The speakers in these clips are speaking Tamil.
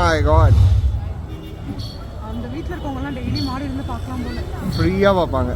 My God. அந்த வீட்ல இருக்கவங்க எல்லாம் டெய்லி மாடு இருந்து பார்க்கலாம் போல. ஃப்ரீயா பார்ப்பாங்க.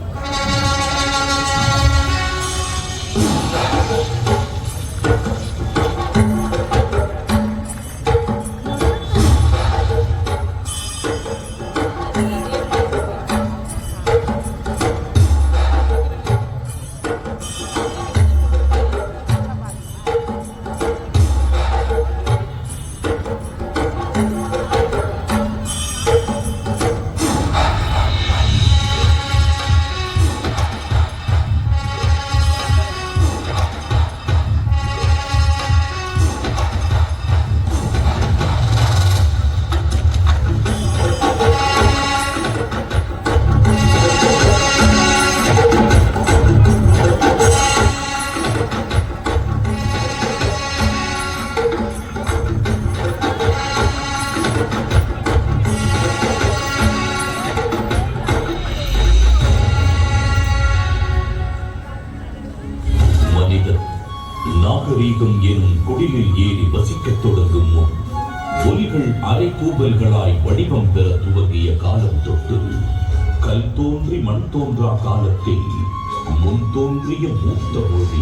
நாகரீகம் எனும் குடிலில் ஏறி வசிக்கத் தொடங்கும் முன் ஒலிகள் அரை கூவல்களாய் வடிவம் பெற துவங்கிய காலம் தொட்டு கல் தோன்றி மண் தோன்றா காலத்தில் முன் தோன்றிய மூத்த மொழி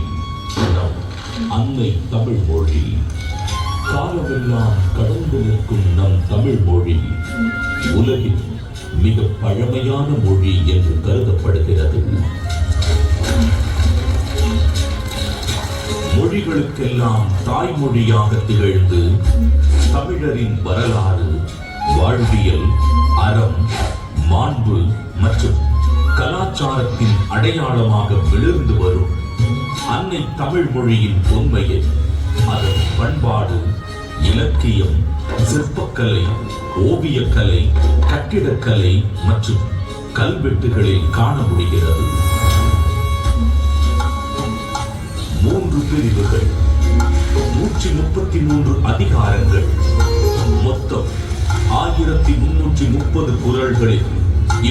நம் அன்னை தமிழ் மொழி. காலமெல்லாம் கடந்து நிற்கும் நம் தமிழ் மொழி உலகின் மிக பழமையான மொழி என்று கருதப்படுகிறது. மொழிகளுக்கெல்லாம் தாய்மொழியாக திகழ்ந்து தமிழரின் வரலாறு, வாழ்வியல், அறம், மாண்பு மற்றும் கலாச்சாரத்தின் அடையாளமாக விழுந்து வரும் அன்னை தமிழ் மொழியின் தொன்மையை அதன் பண்பாடு, இலக்கியம், சிற்பக்கலை, ஓவியக்கலை, கட்டிடக்கலை மற்றும் கல்வெட்டுகளில் காண முடிகிறது. 3 பிரிவுகள், 133 அதிகாரங்கள், மொத்தம் 1330 குறள்களில்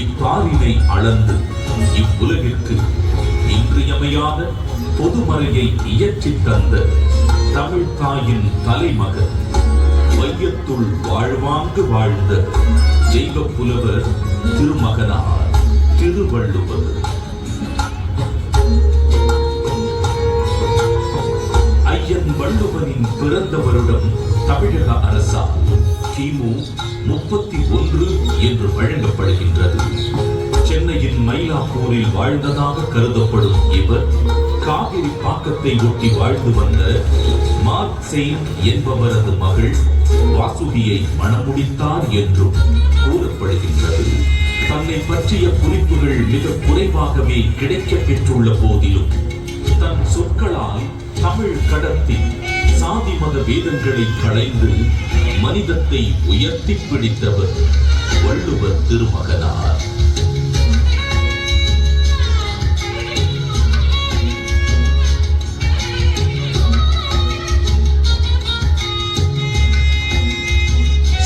இப்பாரினை அளந்து இவ்வுலகிற்கு இன்றியமையாத பொதுமறையை இயற்றித் தந்த தமிழ் தாயின் தலைமகன், வையத்துள் வாழ்வாங்கு வாழ்ந்த தெய்வ புலவர் திருமகனார் திருவள்ளுவர். ஐயன் வள்ளுவனின் பிறந்த வருடம் தமிழக அரசால் கிமு 31 என்று வழங்கப்படுகின்றது. சென்னையின் மயிலாப்பூரில் வாழ்ந்ததாக கருதப்படும் இவர் காவிரி பாக்கத்தை ஒட்டி வாழ்ந்து வந்த மார்க்செயின் என்பவரது மகள் வாசுகியை மணமுடித்தார் என்றும் கூறப்படுகின்றது. தன்னை பற்றிய குறிப்புகள் மிக குறைவாகவே கிடைக்கப் பெற்றுள்ள போதிலும் தன் சொற்களால் தமிழ் கடத்தி சாதி மத வேதங்களை களைந்து மனிதத்தை உயர்த்தி பிடித்தவர் வள்ளுவர் திருமகனார்.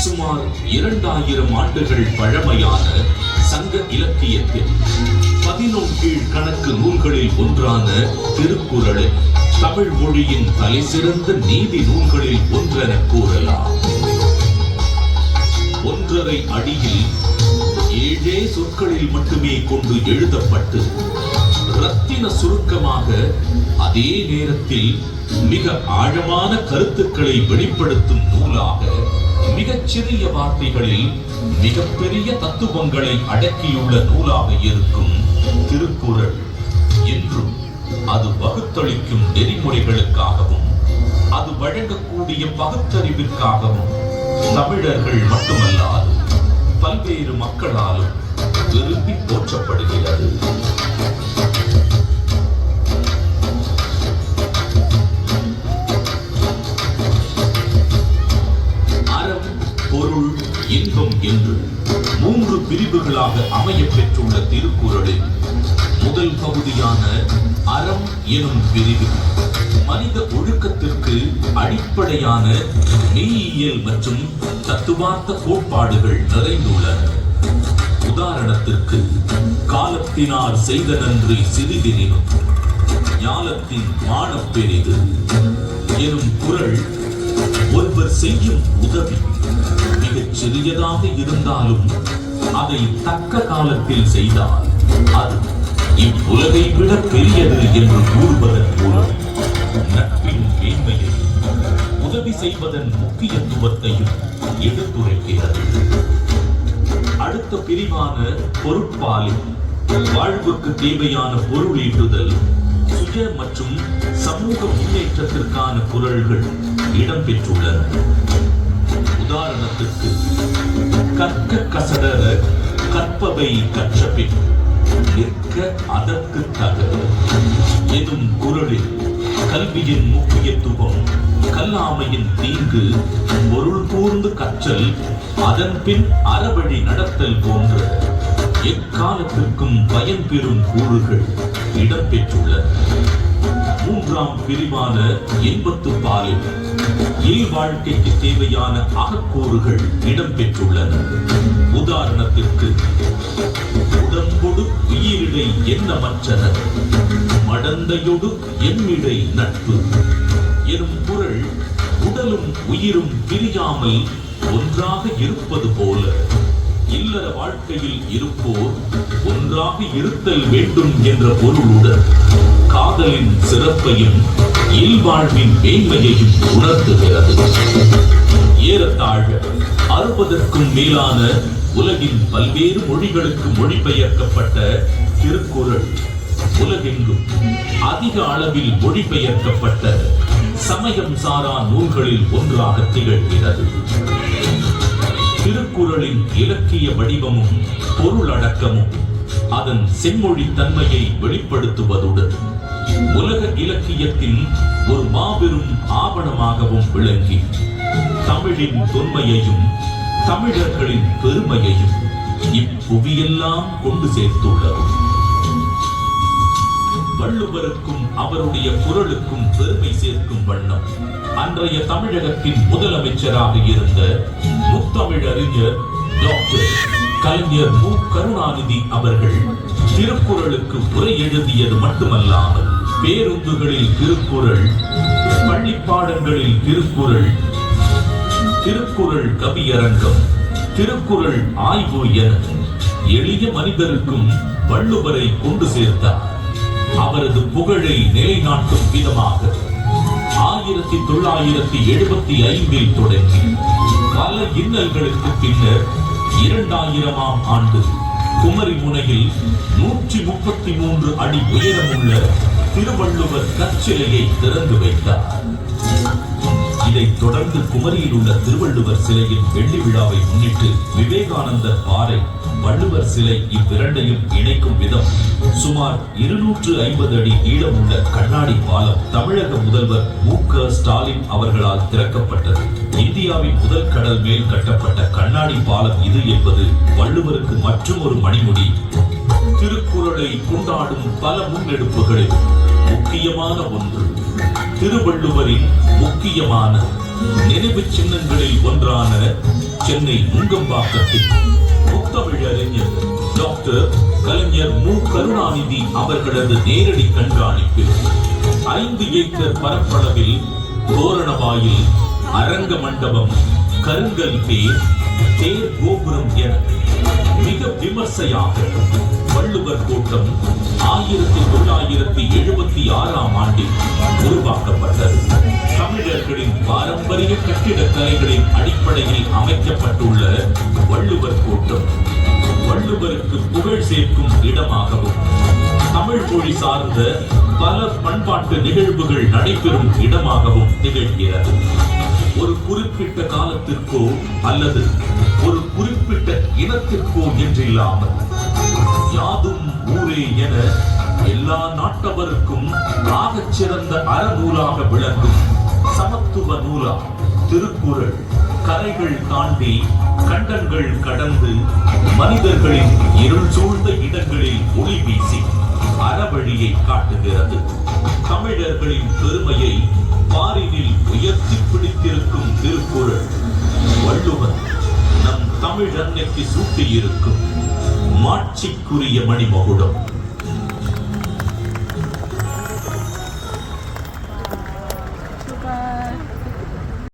சுமார் 2000 ஆண்டுகள் பழமையான சங்க இலக்கியத்தில் 11 கீழ் கணக்கு நூல்களில் ஒன்றான திருக்குறளை தமிழ் மொழியின் தலை சிறந்த நீதி நூல்களில் ஒன்றென கூறலாம். 1.5 அடியில் 7 சொற்களில் மட்டுமே கொண்டு எழுதப்பட்டு ரத்தின சுருக்கமாக அதே நேரத்தில் மிக ஆழமான கருத்துக்களை வெளிப்படுத்தும் நூலாக மிகச் சிறிய வார்த்தைகளில் மிகப்பெரிய தத்துவங்களை அடக்கியுள்ள நூலாக இருக்கும் திருக்குறள் என்றும் அது வகுத்தளிக்கும் நெறிமுறைகளுக்காகவும் அது வழங்கக்கூடிய பகுத்தறிவிற்காகவும் தமிழர்கள் மட்டுமல்லாது பல்வேறு மக்களாலும் விரும்பி போற்றப்படுகிறது. அறம், பொருள், இன்பம் என்று 3 பிரிவுகளாக அமைய பெற்றுள்ள திருக்குறளில் முதல் பகுதியான அறம் எனும் பிரிவில் மனித ஒழுக்கத்திற்கு அடிப்படையான மெய்யியல் மற்றும் தத்துவார்த்த கோட்பாடுகள் நிறைந்துள்ளன. உதாரணத்திற்கு காலத்தினார் செய்த நன்றி சிறிதெனினும் ஞாலத்தின் மானப் பெரிது எனும் குறள் ஒருவர் செய்யும் உதவி மிகச் சிறியதாக இருந்தாலும் அதை தக்க காலத்தில் செய்தால் அது இவ்வுலகை விட பெரியது என்று கூறுவதன் மூலம் நட்பின் மேன்மையை, உதவி செய்வதன் முக்கியத்துவத்தையும் எடுத்துரைக்கிறது. அடுத்த பிரிவான பொருட்பாலில் வாழ்வுக்கு தேவையான பொருளீட்டுதல், சுய மற்றும் சமூக முன்னேற்றத்திற்கான குரல்கள் இடம்பெற்றுள்ளன. உதாரணத்துக்கு, கற்க கசடர கற்பவை கற்றபின் நிற்க அதற்கு தக எனும் குரலில் கல்வியின் முக்கியத்துவம், கல்லாமையின் தீங்கு, பொருள் கூர்ந்து கற்றல், அதன் பின் அறவழி நடத்தல் போன்ற எக்காலத்திற்கும் பயன் பெறும் கூறுகள் இடம்பெற்றுள்ளன. மூன்றாம் பிரிவான இன்பத்து பாலில் இல்வாழ்க்கைக்கு தேவையான அகக்கூறுகள் இடம்பெற்றுள்ளன. உதாரணத்திற்கு, உடம்பொடு உயிரிடை எண்ணமற்றனர், மடந்தையொடு எம்மிடை நட்பு எனும் குரல் உடலும் உயிரும் பிரியாமல் ஒன்றாக இருப்பது போல இல்லற வாழ்க்கையில் இருப்போர் ஒன்றாக இருத்தல் வேண்டும் என்ற பொருளுடன் காதலின் சிறப்பையும் இல்வாழ்வின் மேன்மையையும் உணர்த்துகிறது. ஏறத்தாழ 60க்கும் மேலான உலகின் பல்வேறு மொழிகளுக்கு மொழிபெயர்க்கப்பட்ட திருக்குறள் உலகெங்கும் அதிக அளவில் மொழிபெயர்க்கப்பட்ட சமயம் சாரா நூல்களில் ஒன்றாக திகழ்கிறது. திருக்குறளின் இலக்கிய வடிவமும் பொருளடக்கமும் அதன் செம்மொழி தன்மையை வெளிப்படுத்துவதுடன் உலக இலக்கியத்தின் ஒரு மாபெரும் ஆவணமாகவும் விளங்கி தமிழின் தொன்மையையும் தமிழர்களின் பெருமையையும் இப்புவியெல்லாம் கொண்டு சேர்த்துள்ளது. வள்ளுவருக்கும் அவருடைய குரலுக்கும் பெருமை சேர்க்கும் வண்ணம் அன்றைய தமிழகத்தின் முதலமைச்சராக இருந்த முத்தமிழறிஞர் டாக்டர் கலைஞர் மு. கருணாநிதி அவர்கள் திருக்குறளுக்கு உரை எழுதியது மட்டுமல்லாமல் பேருந்துகளில் திருக்குறள், பள்ளிப்பாடங்களில் திருக்குறள், திருக்குறள் கவியரங்கம், திருக்குறள் ஆய்வு என எளிய மனிதருக்கும் வள்ளுவரை கொண்டு சேர்த்தார். அவரது புகழை நிலைநாட்டும் விதமாக 1975 தொடங்கி பல இன்னல்களுக்கு பின்னர் 2000ஆம் ஆண்டு குமரி முனையில் 133 அடி உயரமுள்ள திருவள்ளுவர் கற்சிலையை திறந்து வைத்தார். இதைத் தொடர்ந்து குமரியில் உள்ள திருவள்ளுவர் சிலையின் வெள்ளி விழாவை முன்னிட்டு விவேகானந்தர் பாறை, வள்ளுவர் சிலை இவ்விரண்டையும் இணைக்கும் விதம் சுமார் 250 அடி நீளமுள்ள கண்ணாடி பாலம் தமிழக முதல்வர் மு. க. ஸ்டாலின் அவர்களால் திறக்கப்பட்டது. இந்தியாவின் முதல் கடல் மேல் கட்டப்பட்ட கண்ணாடி பாலம் இது என்பது வள்ளுவருக்கு மற்றும் ஒரு மணிமுடி. திருக்குறளை கொண்டாடும் பல முன்னெடுப்புகளில் முக்கியமான ஒன்று திருவள்ளுவரின் முக்கியமான நினைவு சின்னங்களில் ஒன்றான சென்னை நுங்கம்பாக்கத்தில் முத்தமிழறிஞர் டாக்டர் கலைஞர் மு. கருணாநிதி அவர்களது நேரடி கண்காணிப்பில் 5 ஏக்கர் பரப்பளவில் தோரணவாயில், அரங்க மண்டபம், கருங்கல் தேர், தேர் கோபுரம் என மிக விமர்சையாக வள்ளுவர் கோட்டம் 1976ஆம் ஆண்டில் உருவாக்கப்பட்டது. தமிழர்களின் பாரம்பரிய கட்டிடக்கலைகளின் அடிப்படையில் அமைக்கப்பட்டுள்ள வள்ளுவர் கோட்டம் வள்ளுவருக்கு புகழ் சேர்க்கும் இடமாகவும், தமிழ் மொழி சார்ந்த பல பண்பாட்டு நிகழ்வுகள் நடைபெறும் இடமாகவும் திகழ்கிறது. ஒரு குறிப்பிட்ட காலத்திற்கோ அல்லது ஒரு குறிப்பிட்ட இனத்திற்கோ என்றில்லாமல் யாதும் ஊரே என எல்லா நாட்டவருக்கும் ஆகச் சிறந்த அறநூலாக விளங்கும் சமத்துவ நூலா திருக்குறள் கரைகள் தாண்டி கண்டங்கள் கடந்து மனிதர்களின் இருள் சூழ்ந்த இடங்களில் ஒளி வீசி அறவழியை காட்டுகிறது. தமிழர்களின் பெருமையை பாரினில் உயர்த்தி பிடித்திருக்கும் திருக்குறள் வள்ளுவர் நம் தமிழ் அன்னைக்கு சூட்டியிருக்கும் மாட்சிக்குரிய மணிமகுடம்.